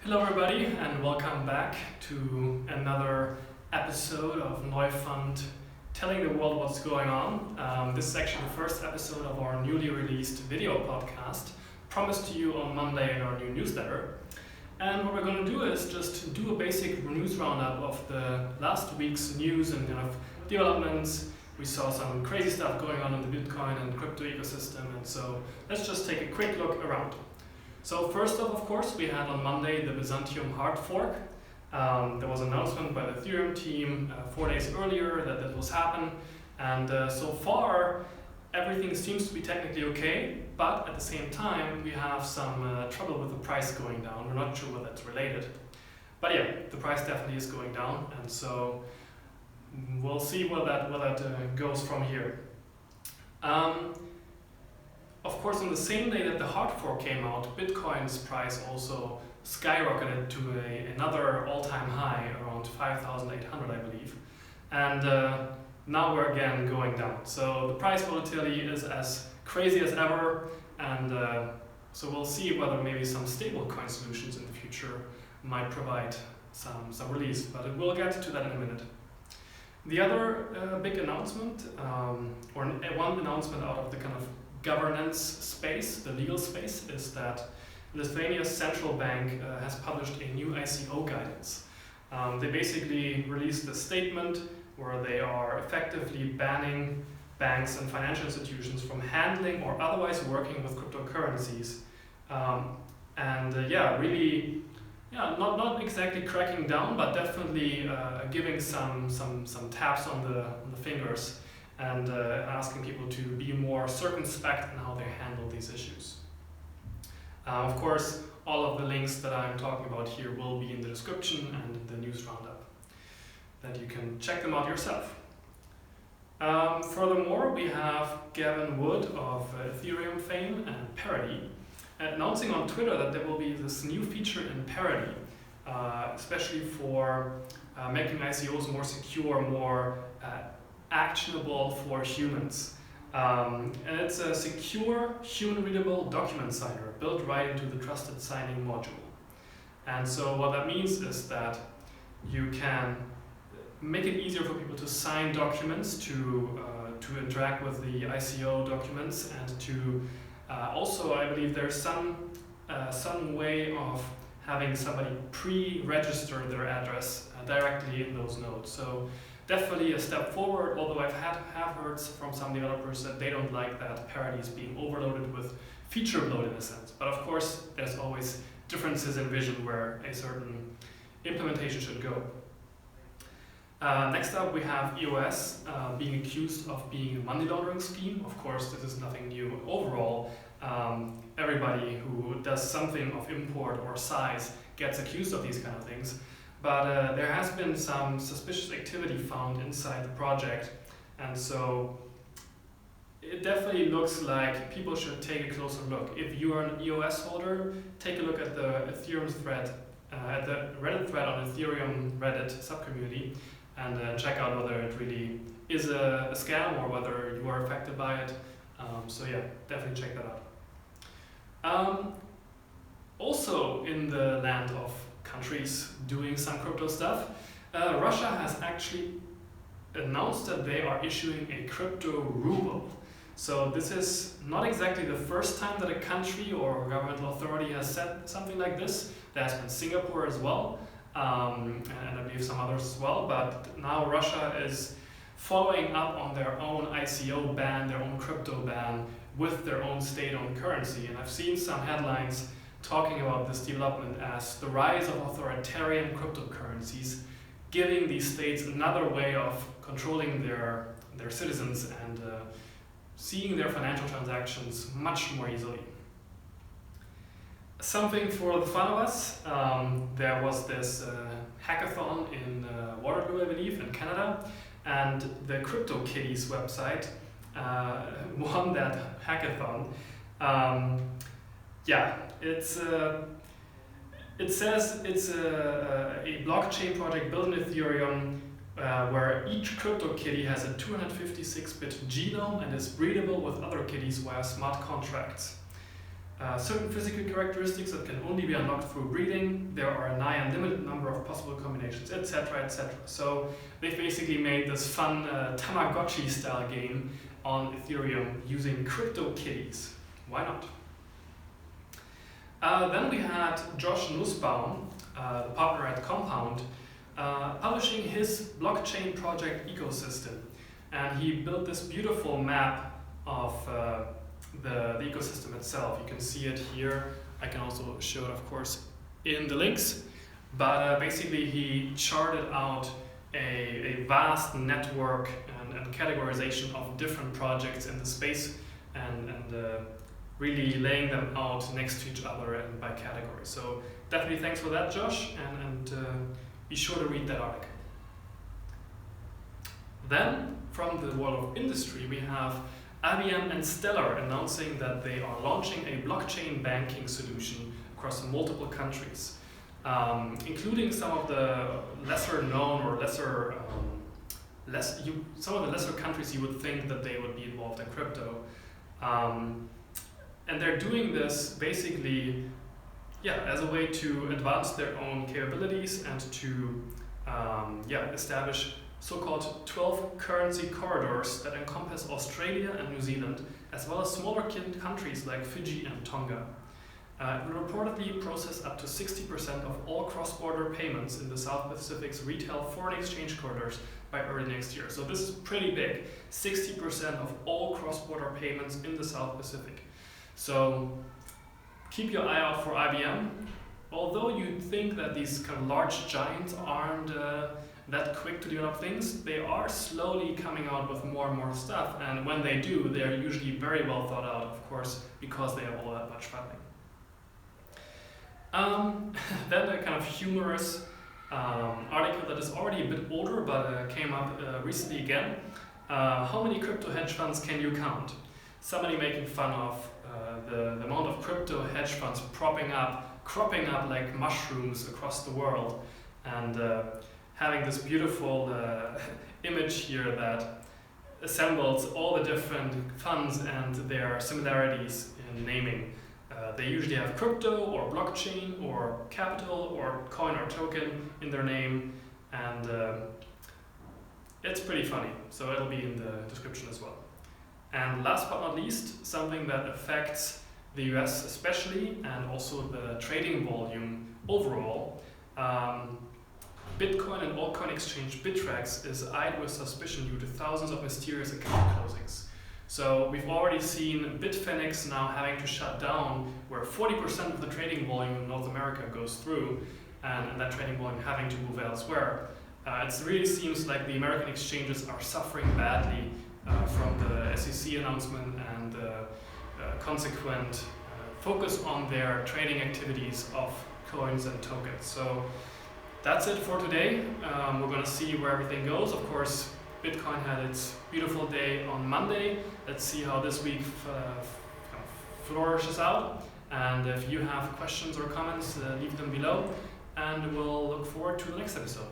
Hello everybody and welcome back to another episode of Neufund telling the world what's going on. This is actually the first episode of our newly released video podcast promised to you on Monday in our new newsletter. And what we're going to do is just do a basic news roundup of the last week's news and kind of developments. We saw some crazy stuff going on in the Bitcoin and crypto ecosystem, and so let's just take a quick look around. So first off, of course, we had on Monday the Byzantium Hardfork. There was an announcement by the Ethereum team 4 days earlier that this was happening, and so far everything seems to be technically okay, but at the same time we have some trouble with the price going down. We're not sure whether that's related, but yeah, the price definitely is going down, and so we'll see where that goes from here. Of course, on the same day that the Hardfork came out, Bitcoin's price also skyrocketed to another all-time high, around 5,800, I believe. And now we're again going down. So the price volatility is as crazy as ever, and so we'll see whether maybe some stablecoin solutions in the future might provide some release, but we'll get to that in a minute. The other big announcement, or one announcement out of the kind of governance space, the legal space, is that Lithuania's central bank has published a new ICO guidance. They basically released a statement where they are effectively banning banks and financial institutions from handling or otherwise working with cryptocurrencies. Not exactly cracking down, but definitely giving some taps on the fingers and asking people to be more circumspect in how they handle these issues. Of course, all of the links that I'm talking about here will be in the description and in the news roundup, that you can check them out yourself. Furthermore, we have Gavin Wood of Ethereum fame and Parity announcing on Twitter that there will be this new feature in Parity, especially for making ICOs more secure, more actionable for humans. And it's a secure, human-readable document signer built right into the trusted signing module. And so what that means is that you can make it easier for people to sign documents, to interact with the ICO documents, and to also, I believe there's some way of having somebody pre-register their address directly in those nodes. So definitely a step forward, although have heard from some developers that they don't like that Parity is being overloaded with feature load in a sense. But of course, there's always differences in vision where a certain implementation should go. Next up, we have EOS being accused of being a money laundering scheme. Of course, this is nothing new overall. Everybody who does something of import or size gets accused of these kind of things. But there has been some suspicious activity found inside the project, and so it definitely looks like people should take a closer look. If you are an EOS holder, take a look at the Ethereum thread, at the Reddit thread on Ethereum Reddit subcommunity, and check out whether it really is a scam or whether you are affected by it. So yeah, definitely check that out. Also in the land of countries doing some crypto stuff, Russia has actually announced that they are issuing a crypto-ruble. So this is not exactly the first time that a country or governmental authority has said something like this. There has been Singapore as well, and I believe some others as well, but now Russia is following up on their own ICO ban, their own crypto ban, with their own state-owned currency. And I've seen some headlines talking about this development as the rise of authoritarian cryptocurrencies, giving these states another way of controlling their citizens and seeing their financial transactions much more easily. Something for the fun of us, there was this hackathon in Waterloo, I believe, in Canada, and the CryptoKitties website won that hackathon. It says it's a blockchain project built in Ethereum where each CryptoKitty has a 256-bit genome and is breedable with other kitties via smart contracts. certain physical characteristics that can only be unlocked through breeding. There are a nigh unlimited number of possible combinations, etc., etc. So they've basically made this fun Tamagotchi-style game on Ethereum using crypto kitties. Why not? Then we had Josh Nussbaum, the partner at Compound, publishing his blockchain project ecosystem. And he built this beautiful map of the ecosystem itself. You can see it here. I can also show it, of course, in the links. But basically, he charted out a vast network and categorization of different projects in the space and really laying them out next to each other and by category. So definitely thanks for that, Josh, and be sure to read that article. Then, from the world of industry, we have IBM and Stellar announcing that they are launching a blockchain banking solution across multiple countries, including some of the lesser known or some of the lesser countries you would think that they would be involved in crypto. And they're doing this basically as a way to advance their own capabilities and to establish so-called 12 currency corridors that encompass Australia and New Zealand, as well as smaller countries like Fiji and Tonga. It will reportedly process up to 60% of all cross-border payments in the South Pacific's retail foreign exchange corridors by early next year. So this is pretty big, 60% of all cross-border payments in the South Pacific. So keep your eye out for IBM. Although you'd think that these kind of large giants aren't that quick to develop things, they are slowly coming out with more and more stuff, and when they do, they're usually very well thought out, of course, because they have all that much funding. Then a kind of humorous article that is already a bit older, but came up recently again. How many crypto hedge funds can you count? Somebody making fun of the amount of crypto hedge funds cropping up like mushrooms across the world, and having this beautiful image here that assembles all the different funds and their similarities in naming. They usually have crypto or blockchain or capital or coin or token in their name, and it's pretty funny, so it'll be in the description as well. And last but not least, something that affects the US especially, and also the trading volume overall. Bitcoin and altcoin exchange Bittrex is eyed with suspicion due to thousands of mysterious account closings. So we've already seen Bitfinex now having to shut down, where 40% of the trading volume in North America goes through, and that trading volume having to move elsewhere. It really seems like the American exchanges are suffering badly from the SEC announcement and consequent focus on their trading activities of coins and tokens. So that's it for today. We're going to see where everything goes. Of course, Bitcoin had its beautiful day on Monday. Let's see how this week flourishes out. And if you have questions or comments, leave them below. And we'll look forward to the next episode.